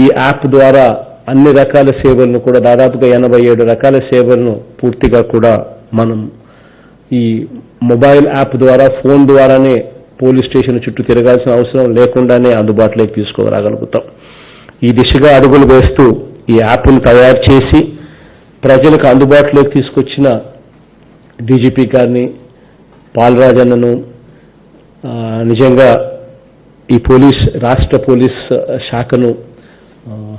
ఈ యాప్ ద్వారా అన్ని రకాల సేవలను కూడా దాదాపుగా 87 రకాల సేవలను పూర్తిగా కూడా మనం ఈ మొబైల్ యాప్ ద్వారా ఫోన్ ద్వారానే పోలీస్ స్టేషన్ చుట్టూ తిరగాల్సిన అవసరం లేకుండానే అందుబాటులోకి తీసుకురాగలుగుతాం. ఈ దిశగా అడుగులు వేస్తూ ఈ యాప్ను తయారు చేసి ప్రజలకు అందుబాటులోకి తీసుకొచ్చిన డీజీపీ గారిని, పాలరాజన్నను, నిజంగా ఈ రాష్ట్ర పోలీస్ శాఖను,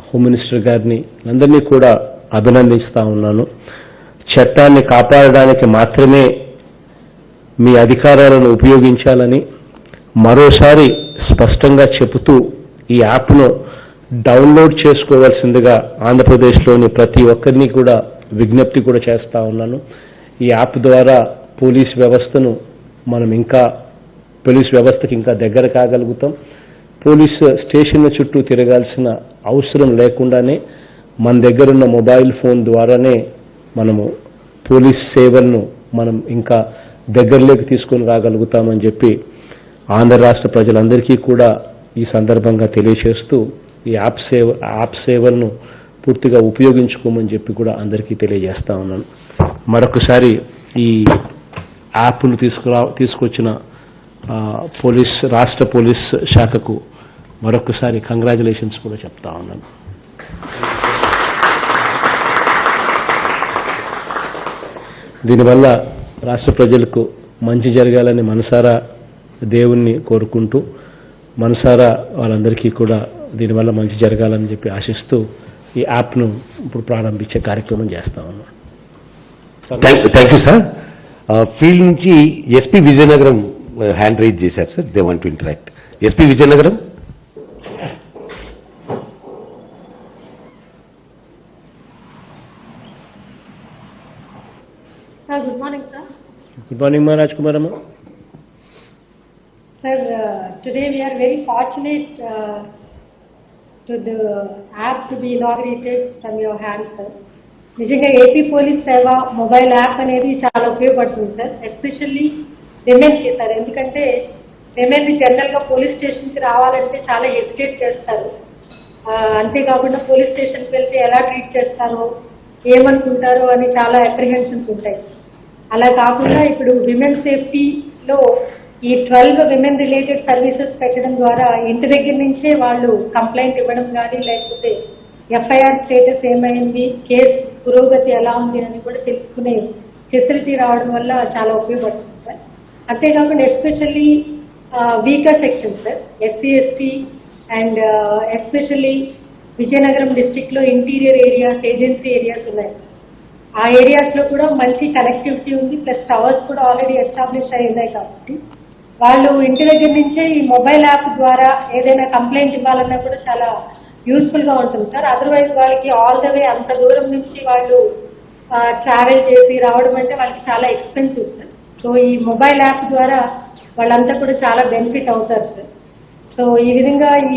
హోమ్ మినిస్టర్ గారిని అందరినీ కూడా అభినందిస్తా ఉన్నాను. చట్టాన్ని కాపాడడానికి మాత్రమే మీ అధికారాలను ఉపయోగించాలని మరోసారి స్పష్టంగా చెబుతూ ఈ యాప్ను డౌన్లోడ్ చేసుకోవాల్సిందిగా ఆంధ్రప్రదేశ్లోని ప్రతి ఒక్కరిని కూడా విజ్ఞప్తి కూడా చేస్తా ఉన్నాను. ఈ యాప్ ద్వారా పోలీస్ వ్యవస్థకి ఇంకా దగ్గర కాగలుగుతాం. పోలీస్ స్టేషన్ల చుట్టూ తిరగాల్సిన అవసరం లేకుండానే మన దగ్గరున్న మొబైల్ ఫోన్ ద్వారానే మనము పోలీస్ సేవలను మనం ఇంకా దగ్గరలోకి తీసుకొని రాగలుగుతామని చెప్పి ఆంధ్ర రాష్ట్ర ప్రజలందరికీ కూడా ఈ సందర్భంగా తెలియజేస్తూ ఈ యాప్ సేవలను పూర్తిగా ఉపయోగించుకోమని చెప్పి కూడా అందరికీ తెలియజేస్తా ఉన్నాను. మరొకసారి ఈ యాప్ను తీసుకొచ్చిన రాష్ట్ర పోలీస్ శాఖకు మరొకసారి కంగ్రాచులేషన్స్ కూడా చెప్తా ఉన్నాను. దీనివల్ల రాష్ట్ర ప్రజలకు మంచి జరగాలని మనసారా దేవుణ్ణి కోరుకుంటూ మనసారా వాళ్ళందరికీ కూడా దీనివల్ల మంచి జరగాలని చెప్పి ఆశిస్తూ ఈ యాప్ను ఇప్పుడు ప్రారంభించే కార్యక్రమం చేస్తా ఉన్నాం. Thank you sir. ఫీల్డ్ నుంచి ఎస్పీ విజయనగరం హ్యాండ్ రైజ్ చేశారు sir. They want to interact. SP Vizianagaram. Good morning, sir. Good morning, Maharaj Kumarama. Sir, today we are very fortunate to the app to be inaugurated from your hand, sir. నిజంగా AP police Seva mobile app అనేది చాలా ఉపయోగపడుతుంది sir, especially విమెన్కి sir. ఎందుకంటే women జనరల్గా police స్టేషన్కి రావాలంటే చాలా hesitate చేస్తారు. అంతేకాకుండా పోలీస్ స్టేషన్కి వెళ్తే ఎలా ట్రీట్ చేస్తారో, ఏమనుకుంటారో అని చాలా అప్రిహెన్షన్స్ ఉంటాయి. అలా కాకుండా ఇప్పుడు విమెన్ సేఫ్టీలో ఈ 12 విమెన్ రిలేటెడ్ సర్వీసెస్ పెట్టడం ద్వారా ఇంటి దగ్గర నుంచే వాళ్ళు కంప్లైంట్ ఇవ్వడం కానీ, లేకపోతే ఎఫ్ఐఆర్ స్టేటస్ ఏమైంది, కేసు పురోగతి ఎలా ఉంది అని కూడా తెలుసుకునే ఫెసిలిటీ రావడం వల్ల చాలా ఉపయోగపడుతుంది సార్. అంతేకాకుండా especially weaker section sir, SC ST and especially Vizianagaram డిస్ట్రిక్ట్లో ఇంటీరియర్ ఏరియాస్, ఏజెన్సీ ఏరియాస్ ఉన్నాయి. ఆ ఏరియాస్లో కూడా మంచి కనెక్టివిటీ ఉంది, ప్లస్ టవర్స్ కూడా ఆల్రెడీ ఎస్టాబ్లిష్ అయి ఉన్నాయి. కాబట్టి వాళ్ళు ఇంటి దగ్గర నుంచే ఈ మొబైల్ యాప్ ద్వారా ఏదైనా కంప్లైంట్ ఇవ్వాలన్నా కూడా చాలా యూస్ఫుల్గా ఉంటుంది సార్. అదర్వైజ్ వాళ్ళకి ఆల్ ద వే అంత దూరం నుంచి వాళ్ళు ట్రావెల్ చేసి రావడం అంటే వాళ్ళకి చాలా ఎక్స్పెన్సివ్ సార్. సో ఈ మొబైల్ యాప్ ద్వారా వాళ్ళంతా కూడా చాలా బెనిఫిట్ అవుతారు సార్. సో ఈ విధంగా ఈ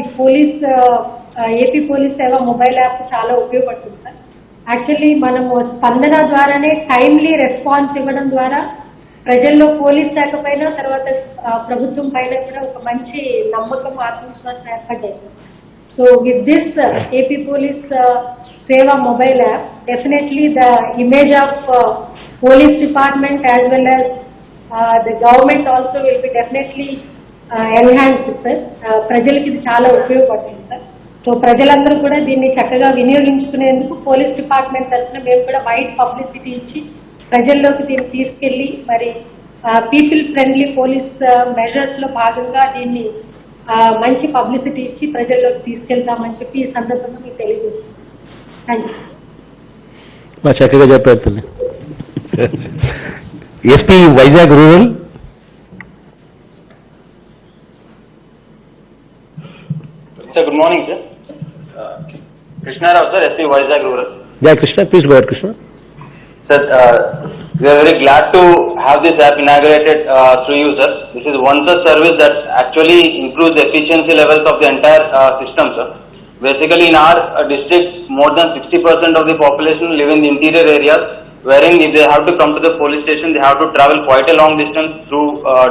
AP police Seva mobile app చాలా ఉపయోగపడుతుంది సార్. యాక్చువల్లీ మనము స్పందన ద్వారానే టైమ్లీ రెస్పాన్స్ ఇవ్వడం ద్వారా ప్రజల్లో పోలీస్ శాఖ పైన, తర్వాత ప్రభుత్వం పైన కూడా ఒక మంచి నమ్మకం, ఆత్మవిశ్వాసం ఏర్పడ్డాయి sir. So with this AP police Seva mobile app, definitely the image of police department as well as the government also will be definitely enhanced sir. ప్రజలకి ఇది చాలా ఉపయోగపడుతుంది సార్. సో ప్రజలందరూ కూడా దీన్ని చక్కగా వినియోగించుకునేందుకు పోలీస్ డిపార్ట్మెంట్ తరఫున మేము కూడా వైడ్ పబ్లిసిటీ ఇచ్చి ప్రజల్లోకి దీన్ని తీసుకెళ్లి మరి పీపుల్ ఫ్రెండ్లీ పోలీస్ మెజర్స్లో భాగంగా దీన్ని మంచి పబ్లిసిటీ ఇచ్చి ప్రజల్లోకి తీసుకెళ్తామని చెప్పి ఈ సందర్భంగా మీకు తెలియజేస్తున్నాను. Thank you. చక్కగా చెప్పేస్తుంది. SP Vizag rural. Sir, good morning, sir. Krishna Rao, sir, SP Vizag Rural. Yeah, Krishna, please go ahead, Krishna. Sir, we are very glad to have this app inaugurated through you, sir. This is one such service that actually improves the efficiency levels of the entire system, sir. Basically, in our district, more than 60% of the population live in the interior areas, wherein if they have to come to the police station, they have to travel quite a long distance through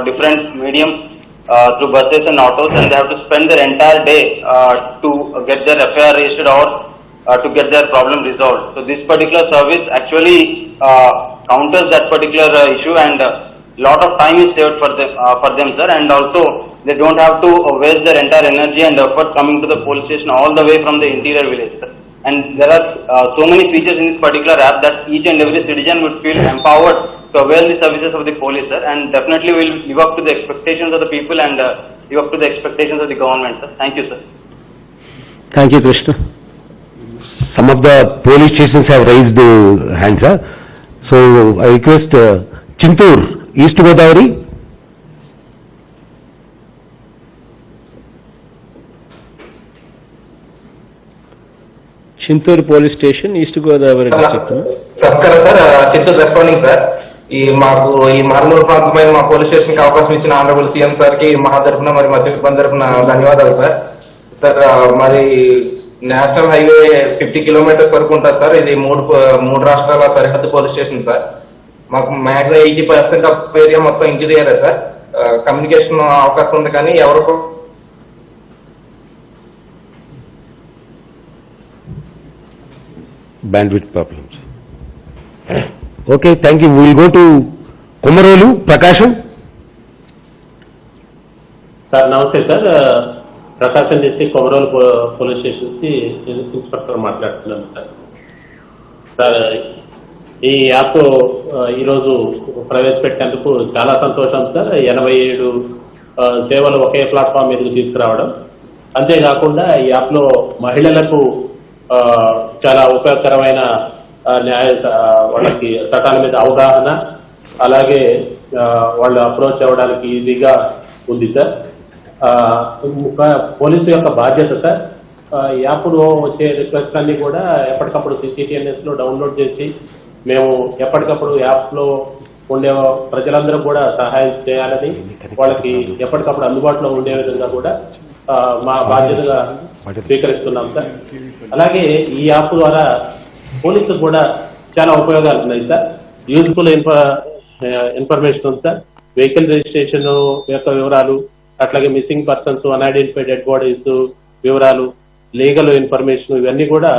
different mediums through buses and autos, and they have to spend their entire day to get their FIR registered or to get their problem resolved. So this particular service actually counters that particular issue, and lot of time is saved for them, sir, and also they don't have to waste their entire energy and effort coming to the police station all the way from the interior village, sir. And there are so many features in this particular app that each and every citizen would feel empowered to avail the services of the police, sir, and definitely will live up to the expectations of the people and live up to the expectations of the government, sir. Thank you, sir. Thank you, Krishna. Some of the police stations have raised hands, sir. So I request Chintur, East Godavari. Chintur police station, East Godavari district. నమస్కారం sir, Chittoor responding sir. మాకు ఈ మారుమూల ప్రాంతమైన మా police station కి అవకాశం ఇచ్చిన honourable CM sir కి మా తరఫున మరి మా సిబ్బంది తరఫున ధన్యవాదాలు సార్. సార్ మరి నేషనల్ హైవే 50 కిలోమీటర్స్ వరకు ఉంటుంది సార్. ఇది మూడు రాష్ట్రాల సరిహద్దు పోలీస్ స్టేషన్ సార్. మాకు మ్యాక్సిమం 80% ఆఫ్ ఏరియా మొత్తం ఇంటీరియరే సార్. కమ్యూనికేషన్ అవకాశం ఉంది, కానీ ఎవరికో Bandwidth problems. Okay, thank you. We will go to Komarolu, Prakasham. Sir నమస్తే సార్, ప్రకాశం డిస్ట్రిక్ట్ కొమరోలు పోలీస్ స్టేషన్ నుంచి ఇన్స్పెక్టర్ మాట్లాడుతున్నాను సార్. సార్ ఈ యాప్ ఈరోజు ప్రవేశపెట్టేందుకు చాలా సంతోషం సార్. 87 సేవలు ఒకే ప్లాట్ఫామ్ మీదకి తీసుకురావడం, అంతేకాకుండా ఈ యాప్లో మహిళలకు చాలా ఉపయోగకరమైన వాళ్ళకి చట్టాల మీద అవగాహన, అలాగే వాళ్ళు అప్రోచ్ అవ్వడానికి ఈజీగా ఉంది సార్. పోలీసు యొక్క బాధ్యత సార్, యాప్లో వచ్చే రిక్వెస్ట్ అన్ని కూడా ఎప్పటికప్పుడు CCTNSలో డౌన్లోడ్ చేసి మేము ఎప్పటికప్పుడు యాప్లో ఉండే ప్రజలందరూ కూడా సహాయం చేయాలని, వాళ్ళకి ఎప్పటికప్పుడు అందుబాటులో ఉండే విధంగా కూడా మా బాధ్యతగా స్వీకరిస్తున్నాం సార్. అలాగే ఈ యాప్ ద్వారా పోలీసుకు కూడా చాలా ఉపయోగాలు ఉన్నాయి సార్. యూజ్ఫుల్ ఇన్ఫర్మేషన్ ఉంది సార్. వెహికల్ రిజిస్ట్రేషన్ యొక్క వివరాలు, అట్లాగే missing persons, unidentified dead bodies వివరాలు, లీగల్ ఇన్ఫర్మేషన్, ఇవన్నీ కూడా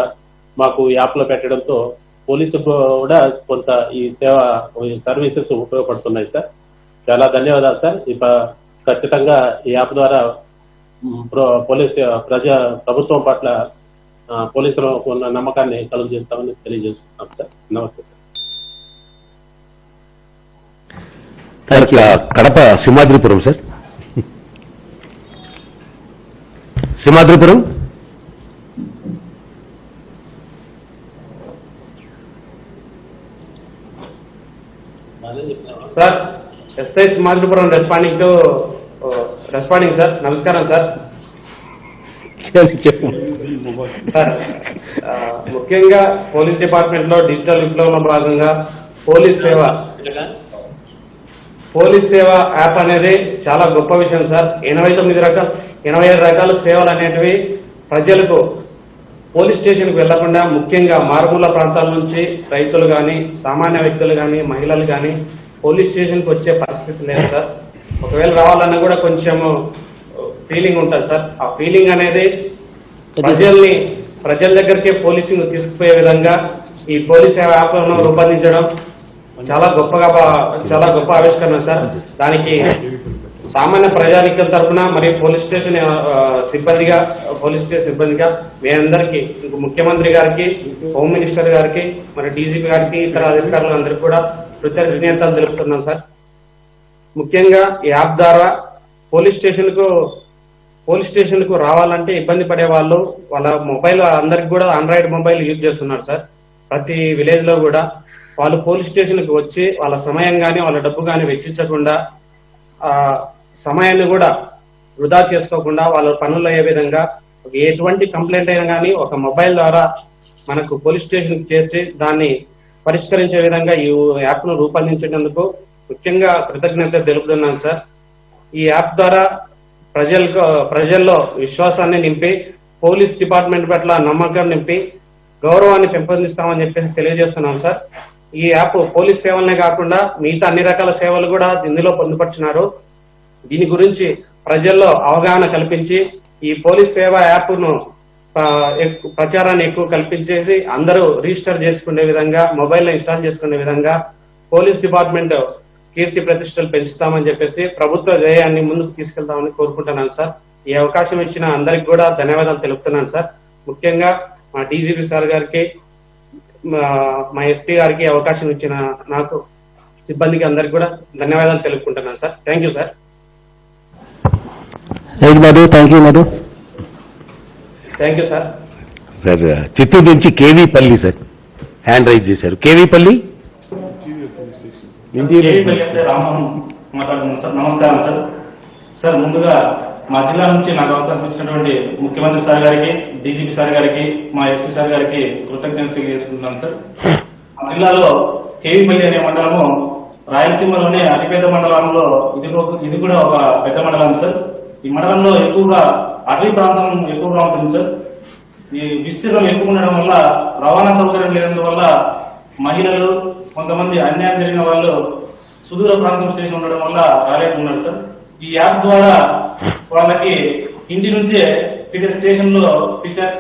మాకు యాప్లో పెట్టడంతో పోలీసుకు కూడా కొంత ఈ సర్వీసెస్ ఉపయోగపడుతున్నాయి సార్. చాలా ధన్యవాదాలు సార్. ఖచ్చితంగా ఈ యాప్ ద్వారా ప్రభుత్వం పట్ల పోలీసులు ఉన్న నమ్మకాన్ని కలుగు చేస్తామని తెలియజేస్తున్నాం సార్. నమస్తే sir. Kadapa Simhadripuram sir. Simhadripuram. Sir SI Simhadripuram responding sir. నమస్కారం సార్. సార్ ముఖ్యంగా పోలీస్ డిపార్ట్మెంట్ లో డిజిటల్ విప్లవంలో భాగంగా పోలీస్ సేవ యాప్ అనేది చాలా గొప్ప విషయం సార్. 87 రకాల సేవలు అనేటివి ప్రజలకు పోలీస్ స్టేషన్కి వెళ్లకుండా, ముఖ్యంగా మారుమూల ప్రాంతాల నుంచి రైతులు కానీ, సామాన్య వ్యక్తులు కానీ, మహిళలు కానీ పోలీస్ స్టేషన్కి వచ్చే పరిస్థితి లేదు సార్. ఒకవేళ రావాలన్నా కూడా కొంచెం ఫీలింగ్ ఉంటుంది సార్. ఆ ఫీలింగ్ అనేది ప్రజల దగ్గరికి పోలీసింగ్ తీసుకుపోయే విధంగా ఈ పోలీస్ సేవ యాప్ను రూపొందించడం చాలా గొప్ప ఆవిష్కరణ సార్. దానికి సామాన్య ప్రజానికం తరఫున మరియు పోలీస్ స్టేషన్ సిబ్బందిగా మీ అందరికీ, ముఖ్యమంత్రి గారికి, హోమ్ మినిస్టర్ గారికి, మరి డీజీపీ గారికి, ఇతర అధికారులందరికీ కూడా కృతజ్ఞతలు తెలుపుతున్నాం సార్. ముఖ్యంగా ఈ యాప్ ద్వారా పోలీస్ స్టేషన్కు రావాలంటే ఇబ్బంది పడే వాళ్ళు వాళ్ళ మొబైల్, అందరికి కూడా ఆండ్రాయిడ్ మొబైల్ యూజ్ చేస్తున్నారు సార్. ప్రతి విలేజ్ లో కూడా వాళ్ళు పోలీస్ స్టేషన్కి వచ్చి వాళ్ళ సమయం కానీ వాళ్ళ డబ్బు కానీ వెచ్చించకుండా, సమయాన్ని కూడా వృధా చేసుకోకుండా వాళ్ళ పనులు అయ్యే విధంగా ఎటువంటి కంప్లైంట్ అయినా కానీ ఒక మొబైల్ ద్వారా మనకు పోలీస్ స్టేషన్కి చేసి దాన్ని పరిష్కరించే విధంగా ఈ యాప్ను రూపొందించినందుకు ముఖ్యంగా కృతజ్ఞతలు తెలుపుతున్నాను సార్. ఈ యాప్ ద్వారా ప్రజల్లో విశ్వాసాన్ని నింపి, పోలీస్ డిపార్ట్మెంట్ పట్ల నమ్మకం నింపి, గౌరవాన్ని పెంపొందిస్తామని చెప్పేసి తెలియజేస్తున్నాం సార్. ఈ యాప్ పోలీస్ సేవలనే కాకుండా మిగతా అన్ని రకాల సేవలు కూడా ఇందులో పొందుపరిచినారు. దీని గురించి ప్రజల్లో అవగాహన కల్పించి ఈ పోలీస్ సేవ యాప్ను ప్రచారాన్ని ఎక్కువ కల్పించేసి అందరూ రిజిస్టర్ చేసుకునే విధంగా, మొబైల్లో ఇన్స్టాల్ చేసుకునే విధంగా పోలీస్ డిపార్ట్మెంట్ కీర్తి ప్రతిష్టలు పెంచుతామని చెప్పేసి ప్రభుత్వ ధ్యేయాన్ని ముందుకు తీసుకెళ్తామని కోరుకుంటున్నాను సార్. ఈ అవకాశం ఇచ్చిన అందరికి కూడా ధన్యవాదాలు తెలుపుతున్నాను సార్. ముఖ్యంగా మా డీజీపీ సార్ గారికి, మా ఎస్పీ గారికి అవకాశం ఇచ్చిన నాకు, సిబ్బందికి అందరికి కూడా ధన్యవాదాలు తెలుపుకుంటున్నాను sir. Thank you sir. Madhu, thank you Madhu. Thank you sir. Sir Chittoor నుంచి కేవీ పల్లి సార్ హ్యాండ్ రైజ్ చేశారు. కేవీ పల్లి రామన్ మాట్లాడుతున్నాను సార్. నమస్కారం సార్. సార్ ముందుగా మా జిల్లా నుంచి నాకు అవకాశం ఇచ్చినటువంటి ముఖ్యమంత్రి సార్ గారికి, డీజీపీ సార్ గారికి, మా ఎస్పీ సార్ గారికి కృతజ్ఞతలు తెలియజేస్తున్నాను సార్. మా జిల్లాలో కేవీపల్లి అనే మండలము రాయలసీమలోనే అతిపెద్ద మండలంలో ఇది కూడా ఒక పెద్ద మండలం సార్. ఈ మండలంలో ఎక్కువగా అటవీ ప్రాంతం ఎక్కువగా ఉంటుంది సార్. ఈ విస్తీర్ణం ఎక్కువ ఉండడం వల్ల రవాణా సౌకర్యం లేనందువల్ల మహిళలు, కొంతమంది అన్యాయం జరిగిన వాళ్ళు సుదూర ప్రాంతం స్టేషన్ ఉండడం వల్ల రాలేకున్నారు సార్. ఈ యాప్ ద్వారా వాళ్ళకి ఇంటి నుంచే స్టేషన్ లో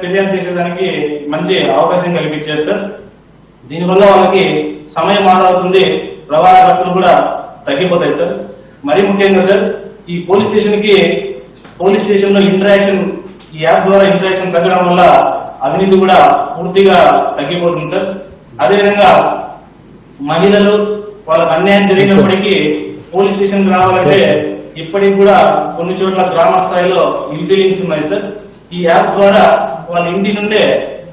ఫిర్యాదు చేసేదానికి మంచి అవకాశం కల్పించారు సార్. దీనివల్ల వాళ్ళకి సమయం ఆదా అవుతుంది, రవాణా ఖర్చులు కూడా తగ్గిపోతాయి సార్. మరీ ముఖ్యంగా సార్, ఈ పోలీస్ స్టేషన్ లో ఇంటరాక్షన్, ఈ యాప్ ద్వారా ఇంటరాక్షన్ తగ్గడం వల్ల అవినీతి కూడా పూర్తిగా తగ్గిపోతుంది సార్. అదేవిధంగా మహిళలు వాళ్ళకు అన్యాయం జరిగినప్పటికీ పోలీస్ స్టేషన్కి రావాలంటే ఇప్పటికి కూడా కొన్ని చోట్ల గ్రామ స్థాయిలో ఇంటెలిజెన్స్ ఉన్నాయి సార్. ఈ యాప్ ద్వారా వాళ్ళ ఇంటి నుండే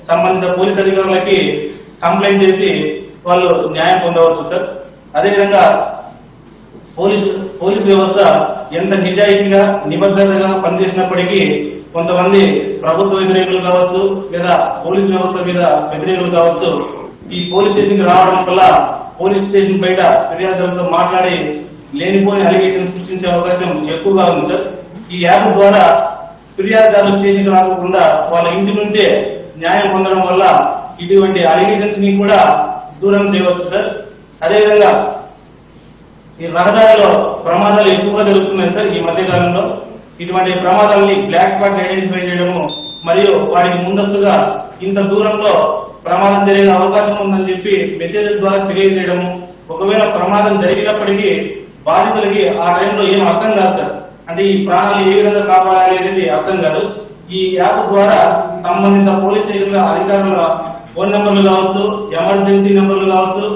సంబంధిత పోలీస్ అధికారులకి కంప్లైంట్ చేసి వాళ్ళు న్యాయం పొందవచ్చు సార్. అదేవిధంగా పోలీస్ వ్యవస్థ ఎంత నిజాయితీగా, నిబద్ధతగా పనిచేసినప్పటికీ కొంతమంది ప్రభుత్వ వ్యతిరేకులు కావచ్చు, లేదా పోలీస్ వ్యవస్థ మీద వ్యతిరేకులు కావచ్చు, ఈ పోలీస్ స్టేషన్కి రావడం వల్ల పోలీస్ స్టేషన్ బయట ఫిర్యాదులతో మాట్లాడి లేనిపోని అలిగేషన్ సృష్టించే అవకాశం ఎక్కువగా ఉంది సార్. ఈ యాప్ ద్వారా ఫిర్యాదుదారులు స్టేషన్కి రాకుండా వాళ్ళ ఇంటి నుండే న్యాయం పొందడం వల్ల ఇటువంటి అలిగేషన్స్ ని కూడా దూరం చేయవచ్చు సార్. అదేవిధంగా ఈ రహదారిలో ప్రమాదాలు ఎక్కువగా జరుగుతున్నాయి సార్. ఈ మధ్యకాలంలో ఇటువంటి ప్రమాదాలని బ్లాక్ స్పాట్ ఐడెంటిఫై చేయడము, మరియు వాటికి ముందస్తుగా ఇంత దూరంలో ప్రమాదం జరిగే అవకాశం ఉందని చెప్పి మెసేజెస్ ద్వారా తెలియజేయడము. ఒకవేళ ప్రమాదం జరిగినప్పటికీ బాధితులకి ఆ టైంలో ఏం అర్థం కాదు సార్. అంటే ఈ ప్రాణాలు ఏ విధంగా కాపాడాలి అనేది అర్థం కాదు. ఈ యాప్ ద్వారా సంబంధిత పోలీస్ స్టేషన్ అధికారుల ఫోన్ నెంబర్లు కావచ్చు, ఎమర్జెన్సీ నెంబర్లు కావచ్చు,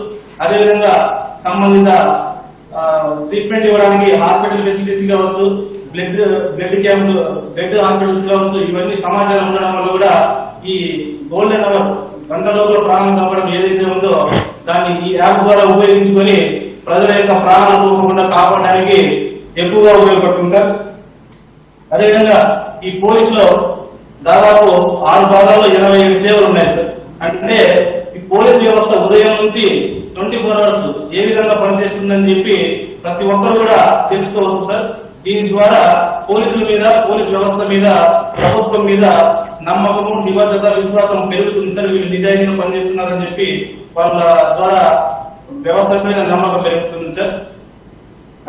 అదేవిధంగా సంబంధిత ట్రీట్మెంట్ ఇవ్వడానికి హాస్పిటల్ ఫెసిలిటీస్ కావచ్చు, బ్లడ్ క్యాంప్స్, బ్లడ్ హాస్పిటల్స్ కావచ్చు, ఇవన్నీ సమాచారం ఉండడం వల్ల కూడా ఈ గోల్డెన్ అవర్, గంటలోపల ప్రాణం కాపాడడం ఏదైతే ఉందో దాన్ని ఈ యాప్ ద్వారా ఉపయోగించుకొని ప్రజల యొక్క ప్రాణాలు పోకుండా కాపాడడానికి ఎక్కువగా ఉపయోగపడుతుంటారు. అదేవిధంగా ఈ పోలీసులో దాదాపు 6 భాగాల్లో 87 సేవలు ఉన్నాయి సార్. అంటే ఈ పోలీస్ వ్యవస్థ ఉదయం నుంచి 24 hours ఏ విధంగా పనిచేస్తుందని చెప్పి ప్రతి ఒక్కరు కూడా తెలుసుకోవచ్చు సార్. దీని ద్వారా పోలీసుల మీద, పోలీస్ వ్యవస్థ మీద, ప్రభుత్వం మీద నమ్మకము, నిబద్ధత, విశ్వాసం పెరుగుతుంది సార్. వీళ్ళు నిజాయితీగా పనిచేస్తున్నారని చెప్పి వాళ్ళ ద్వారా వ్యవస్థ మీద నమ్మకం పెరుగుతుంది సార్.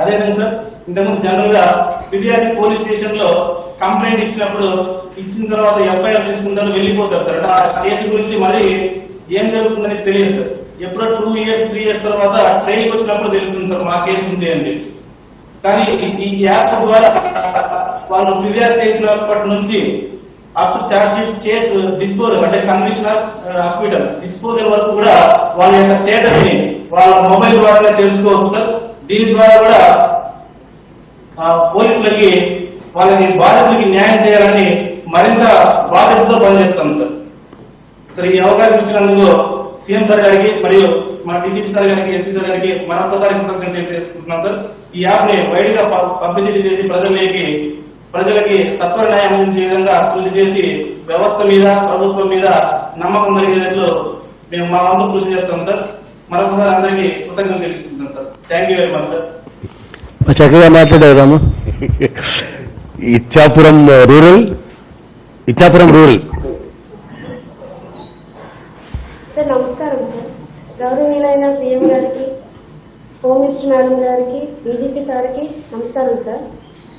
అదేవిధంగా సార్, ఇంతకుముందు జనరల్ గా ఫిర్యాదు పోలీస్ స్టేషన్ లో కంప్లైంట్ ఇచ్చిన తర్వాత ఎఫ్ఐఆర్ తీసుకుంటారు, వెళ్ళిపోతారు సార్. ఆ కేసు గురించి మరి ఏం జరుగుతుందని తెలియదు సార్. ఎప్పుడో 2 years 3 years తర్వాత ట్రైనింగ్ వచ్చినప్పుడు తెలుస్తుంది సార్ మా కేసు ఉంది అని. కానీ ఈ యాప్ ద్వారా వాళ్ళు ఫిర్యాదు చేసినప్పటి నుంచి అప్ ఛార్జ్షీట్ కేసు డిస్పోజల్, అంటే కన్విక్షన్ హాస్పిటల్ డిస్పోజల్ వరకు కూడా వాళ్ళ యొక్క స్టేటస్ ని వాళ్ళ మొబైల్ ద్వారా తెలుసుకోవచ్చు సార్. దీని ద్వారా కూడా పోలీసులకి వాళ్ళకి బాధితులకి న్యాయం చేయాలని మరింత బాధ్యతతో పనిచేస్తాం సార్. ఈ అవకాశం ఇచ్చినందుకు సీఎం సార్ గారికి మరియు మన డీజీపీ సార్ గారికి, ఎస్పీ సార్ గారికి మరొకసారి కృతజ్ఞతలు చేసుకుంటున్నాం సార్. ఈ యాప్ ని వైడ్ గా పబ్లిసిటీ చేసి ప్రజలకి సత్వర న్యాయం అందించే విధంగా కృషి చేసి వ్యవస్థ మీద, ప్రభుత్వం మీద నమ్మకం కలిగేటట్లు మేము మా వంతు కృషి చేస్తాం సార్. మరొకసారి అందరికీ కృతజ్ఞతలు తెలుసుకుంటున్నాం sir. Thank you very much sir. చక్కగా మాట్లాడేదాము. ఇచ్చాపురం రూరల్ సార్ నమస్కారం సార్. గౌరవనీయులైన సీఎం గారికి, హోమ్ మినిస్టర్ మేడం గారికి, డీజీపీ సార్కి నమస్కారం సార్.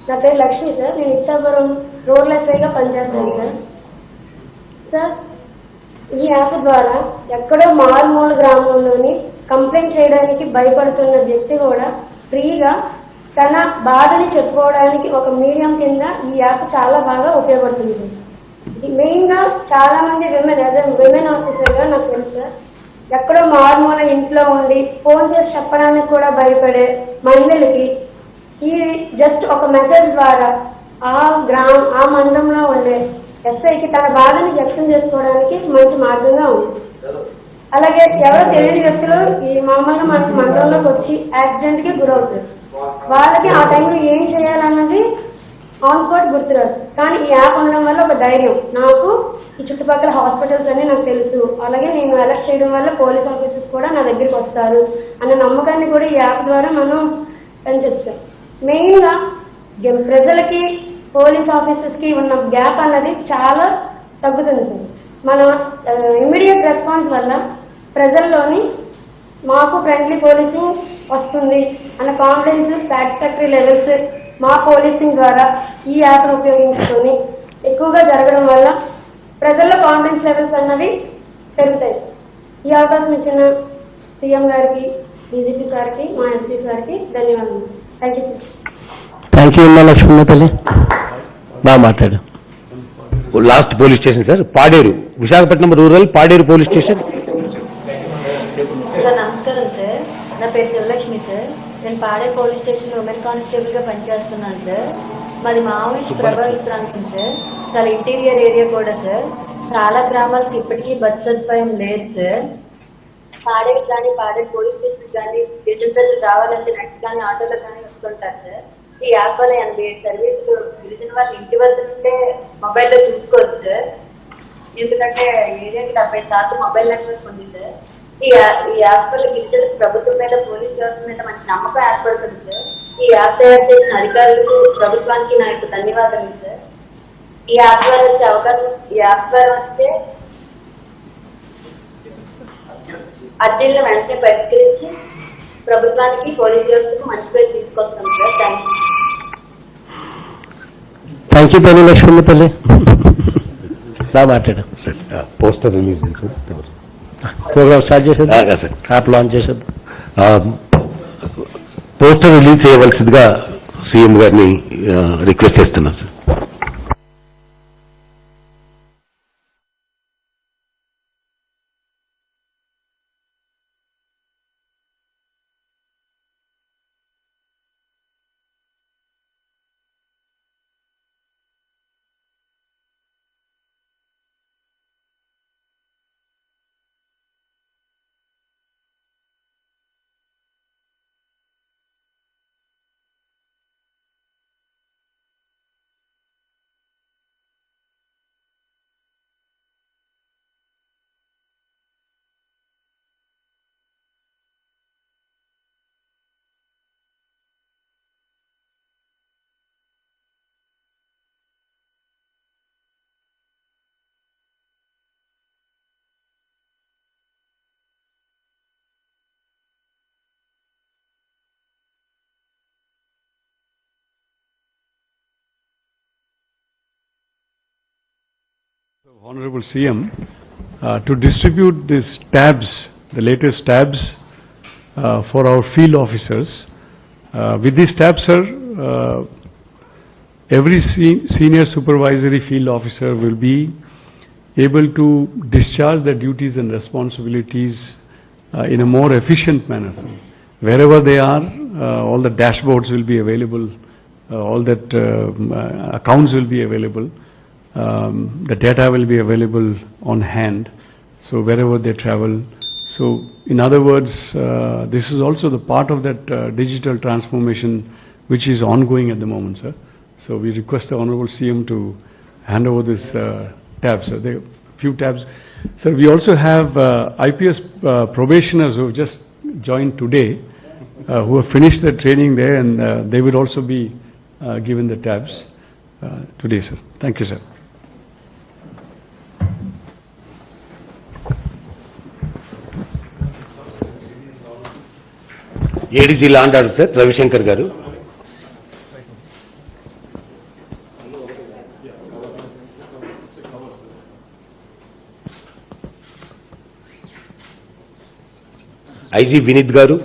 నా పేరు లక్ష్మి సార్. నేను ఇచ్చాపురం రూరల్ ఎస్ఐగా పనిచేస్తాను సార్. సార్, ఈ యాప్ ద్వారా ఎక్కడో మారుమూల గ్రామంలోని కంప్లైంట్ చేయడానికి భయపడుతున్న వ్యక్తి కూడా ఫ్రీగా తన బాధని చెప్పుకోవడానికి ఒక మీడియం కింద ఈ యాప్ చాలా బాగా ఉపయోగపడుతుంది. మెయిన్ గా చాలా మంది విమెన్ ఆఫీసర్ గా నాకు తెలుసు సార్, ఎక్కడో మారుమూల ఇంట్లో ఉండి ఫోన్ చేసి చెప్పడానికి కూడా భయపడే మహిళలకి ఈ జస్ట్ ఒక మెసేజ్ ద్వారా ఆ మండలంలో ఉండే ఎస్ఐకి తన బాధని వ్యక్తం చేసుకోవడానికి మంచి మార్గంగా ఉంది. అలాగే ఎవరో తెలియని వ్యక్తులు ఈ మామూలుగా మన మండలంలోకి వచ్చి యాక్సిడెంట్ కి గురవుతారు. వాళ్ళకి ఆ టైంలో ఏం చేయాలన్నది ఆన్ స్పాట్ గుర్తురాదు. కానీ ఈ యాప్ ఉండడం వల్ల ఒక ధైర్యం, నాకు ఈ చుట్టుపక్కల హాస్పిటల్స్ అన్ని నాకు తెలుసు, అలాగే నేను అలర్ట్ చేయడం వల్ల పోలీస్ ఆఫీసర్స్ కూడా నా దగ్గరికి వస్తారు అన్న నమ్మకాన్ని కూడా ఈ యాప్ ద్వారా మనం పెంచొచ్చాం. మెయిన్ గా ప్రజలకి పోలీస్ ఆఫీసర్స్ కి ఉన్న గ్యాప్ అన్నది చాలా తగ్గుతుంది సార్. మన ఇమ్మీడియట్ రెస్పాన్స్ వల్ల ప్రజల్లోని మాకు ఫ్రెండ్లీ పోలీసింగ్ వస్తుంది అన్న కాన్ఫిడెన్స్, సాటిస్ఫాక్టరీ లెవెల్స్ మా పోలీసింగ్ ద్వారా ఈ యాప్ను ఉపయోగించుకొని ఎక్కువగా జరగడం వల్ల ప్రజల్లో కాన్ఫిడెన్స్ లెవెల్స్ అన్నవి పెరుగుతాయి. ఈ అవకాశం ఇచ్చిన సీఎం గారికి, డీజీపీ గారికి, మా ఎస్పీ గారికి ధన్యవాదాలు. Thank you sir. Thank you అమ్మా లక్ష్మణ తల్లి, బాగా మాట్లాడు. Last police station sir, Paderu, Visakhapatnam rural Paderu police station. Sir నమస్కారం సార్, నా పేరు శివలక్ష్మి సార్. నేను Paderu police station women constable గా పనిచేస్తున్నాను సార్. మాది మామూలు ప్రభావిత ప్రాంతం సార్, చాలా ఇంటీరియర్ ఏరియా కూడా సార్. చాలా గ్రామాలకు ఇప్పటికీ బస్ సదుపాయం లేదు సార్. పాడేరు కానీ పాడేరు పోలీస్ స్టేషన్ కానీ గిరిజన ప్రజలు రావాలంటే నెక్స్ట్ కానీ ఆటోలో కానీ వస్తుంటారు సార్. ఈ యాప్ వల్ల 87 సర్వీసులు గిరిజన వాళ్ళు ఇంటి వద్ద నుండే మొబైల్లో చూసుకోవచ్చు సార్. ఎందుకంటే ఏరియాకి 70% మొబైల్ నెట్వర్క్ ఉంది సార్. ఈ యాప్ వల్ల గిరిజనులకు ప్రభుత్వం మీద, పోలీస్ వ్యవస్థ మీద మంచి నమ్మకం ఏర్పడుతుంది సార్. ఈ యాప్ తయారు చేసిన అధికారులకు, ప్రభుత్వానికి నా యొక్క ధన్యవాదాలు సార్. ఈ యాప్ ద్వారా వచ్చే అవకాశం, ఈ యాప్ ద్వారా వస్తే అర్జీలను వెంటనే పరిష్కరించి ప్రభుత్వానికి, పోలీస్ వ్యవస్థకు మంచి పేరు తీసుకొస్తాం సార్. థ్యాంక్ యూ తల్లి లక్ష్మణ తల్లి, బాగా మాట్లాడు. పోస్టర్ రిలీజ్ ప్రోగ్రామ్ స్టార్ట్ చేసేది, సార్ యాప్ లాంచ్ చేసేది. పోస్టర్ రిలీజ్ చేయవలసిందిగా సీఎం గారిని రిక్వెస్ట్ చేస్తున్నాను sir. Honorable CM, to distribute these tabs, the latest tabs for our field officers. With these tabs, sir, every senior supervisory field officer will be able to discharge their duties and responsibilities in a more efficient manner. Sir. Wherever they are, all the dashboards will be available, all that accounts will be available. The data will be available on hand, so wherever they travel. So in other words, this is also the part of that digital transformation which is ongoing at the moment, sir. So we request the Honorable CM to hand over this tabs. There are few tabs. Sir, we also have IPS probationers who have just joined today, who have finished their training there, and they will also be given the tabs today, sir. Thank you, sir. ADG law and order sir, Ravishankar గారు. IG Vineet గారు,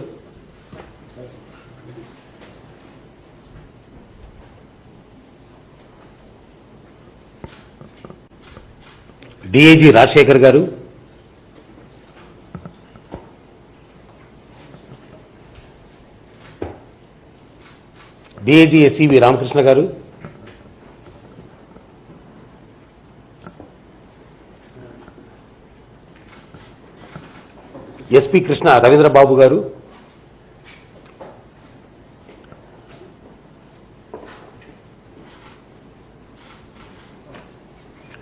DIG Rajasekhar గారు, DIG SCV Ramakrishna గారు, SP Krishna Ravindra Babu గారు,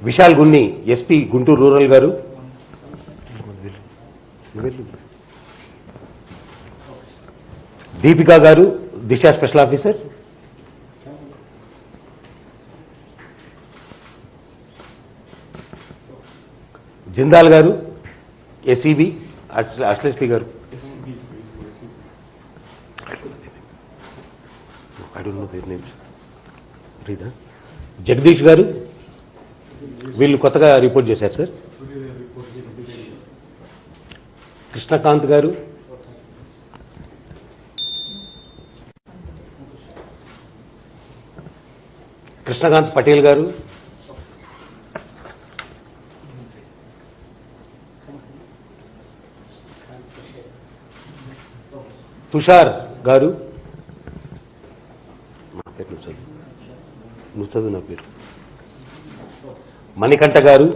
Vishal Gunni SP Guntur rural గారు, దీపికా గారు దిశ special officer, Jindal గారు SEB అశ్లేష్పి గారు, జగదీష్ గారు, వీళ్ళు కొత్తగా రిపోర్ట్ చేశారు సార్. కృష్ణకాంత్ గారు, కృష్ణకాంత్ పటేల్ గారు, తుషార్ గారు, ముస్తదు నా పేరు, మణికంఠ గారు,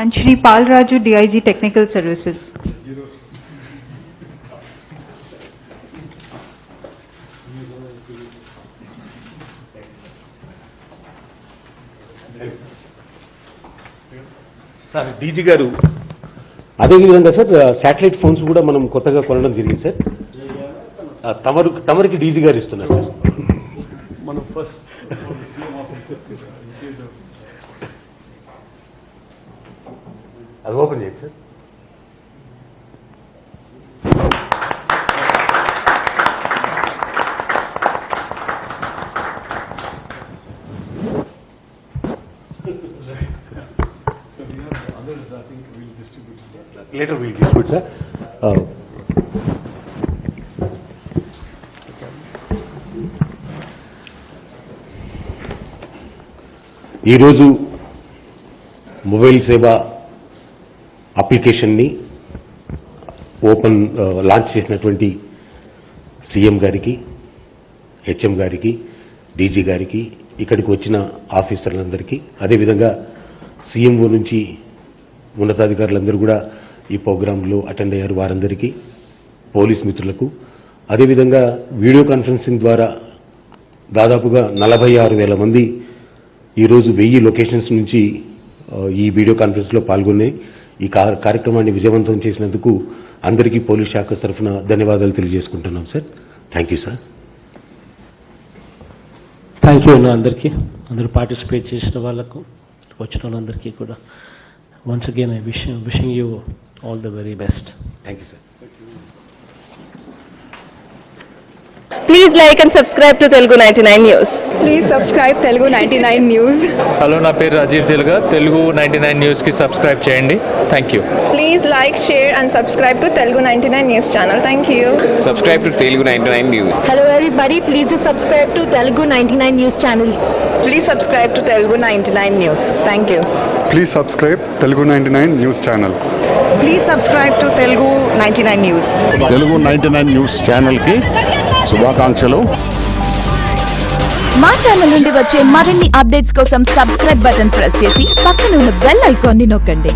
and Shri Pal Raju, DIG Technical Services. Sir DG గారు, అదేవిధంగా సార్ శాటిలైట్ ఫోన్స్ కూడా మనం కొత్తగా కొనడం జరిగింది సార్. తమరికి డీజీ గారు ఇస్తున్నారు సార్. మనం ఫస్ట్ అది ఓపెన్ చేయండి sir. Later we'll distribute, sir. ఈరోజు మొబైల్ సేవ అప్లికేషన్ని లాంచ్ చేసినటువంటి సీఎం గారికి, హెచ్ఎం గారికి, డీజీ గారికి, ఇక్కడికి వచ్చిన ఆఫీసర్లందరికీ, అదేవిధంగా సీఎంఓ నుంచి ఉన్నతాధికారులందరూ కూడా ఈ ప్రోగ్రాంలో అటెండ్ అయ్యారు. వారందరికీ, పోలీస్ మిత్రులకు, అదేవిధంగా వీడియో కాన్ఫరెన్సింగ్ ద్వారా దాదాపుగా 46,000 మంది ఈరోజు 1000 లొకేషన్స్ నుంచి ఈ వీడియో కాన్ఫరెన్స్లో పాల్గొని ఈ కార్యక్రమాన్ని విజయవంతం చేసినందుకు అందరికీ పోలీస్ శాఖ తరఫున ధన్యవాదాలు తెలియజేసుకుంటున్నాం sir. Thank you sir. Thank you అన్న అందరికీ, అందరూ పార్టిసిపేట్ చేసిన వాళ్ళకు, వచ్చిన వాళ్ళందరికీ కూడా once again I wishing you all the very best. Thank you sir. Please like and subscribe to Telugu 99 News. Please subscribe Telugu 99 News. Hello, నా పేరు రాజీవ్ తెలుగా. తెలుగు 99 న్యూస్కి సబ్స్క్రైబ్ చేయండి. Thank you. Please like, share and subscribe to Telugu 99 News channel. Thank you. Subscribe to Telugu 99 News. Hello everybody, please do subscribe to Telugu 99 News channel. Please subscribe to Telugu 99 News. Thank you. Please subscribe Telugu 99 News channel. Please subscribe to Telugu 99 News. Telugu 99 News channel ki శుభాకాంక్షలు. మా channel నుండి వచ్చే మరిన్ని updates కోసం subscribe button press చేసి పక్కన ఉన్న bell icon ని నొక్కండి.